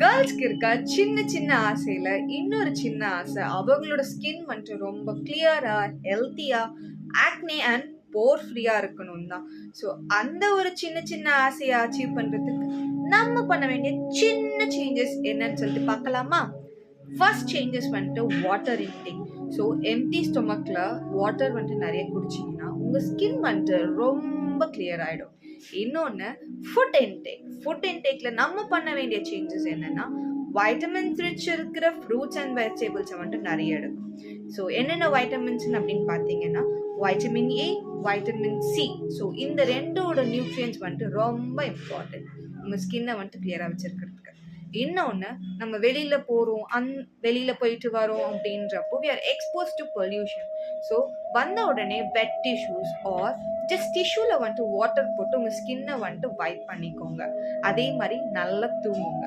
கேர்ள்ஸ்க்கு இருக்க சின்ன சின்ன ஆசையில இன்னொரு சின்ன ஆசை அவங்களோட ஸ்கின் வந்துட்டு ரொம்ப கிளியரா ஹெல்த்தியா ஆக்னே அண்ட் போர் ஃப்ரீயா இருக்கணும் தான். ஸோ அந்த ஒரு சின்ன சின்ன ஆசையை அச்சீவ் பண்றதுக்கு நம்ம பண்ண வேண்டிய சின்ன சேஞ்சஸ் என்னன்னு சொல்லிட்டு பார்க்கலாமா? ஃபர்ஸ்ட் சேஞ்சஸ் வந்துட்டு வாட்டர் இன்டேக். ஸோ எம்டி ஸ்டொமக்ல வாட்டர் வந்துட்டு நிறைய குடிச்சிங்கன்னா உங்கள் ஸ்கின் வந்துட்டு ரொம்ப கிளியர் ஆகிடும். இன்னொன்று ஃபுட் இன்டேக்ல நம்ம பண்ண வேண்டிய சேஞ்சஸ் என்னன்னா வைட்டமின்ஸ் ரிச் இருக்கிற ஃப்ரூட்ஸ் அண்ட் வெஜிடபிள்ஸை வந்துட்டு நிறைய எடுக்கும். ஸோ என்னென்ன வைட்டமின்ஸ் அப்படின்னு பார்த்தீங்கன்னா vitamin A, vitamin C. So இந்த ரெண்டோட நியூட்ரியன்ஸ் வந்துட்டு ரொம்ப இம்பார்ட்டன்ட் உங்கள் ஸ்கின்னை வந்துட்டு கிளியராக வச்சிருக்கிறதுக்கு. இன்னொன்று நம்ம வெளியில போயிட்டு வரோம் அப்படின்றப்போ we are exposed to pollution. So வந்த உடனே வெட் டிஷ்யூஸ் ஆர் ஜஸ்ட் டிஷ்யூல வந்துட்டு வாட்டர் போட்டு உங்க ஸ்கின்னை வந்துட்டு வைப் பண்ணிக்கோங்க. அதே மாதிரி நல்லா தூங்குங்க.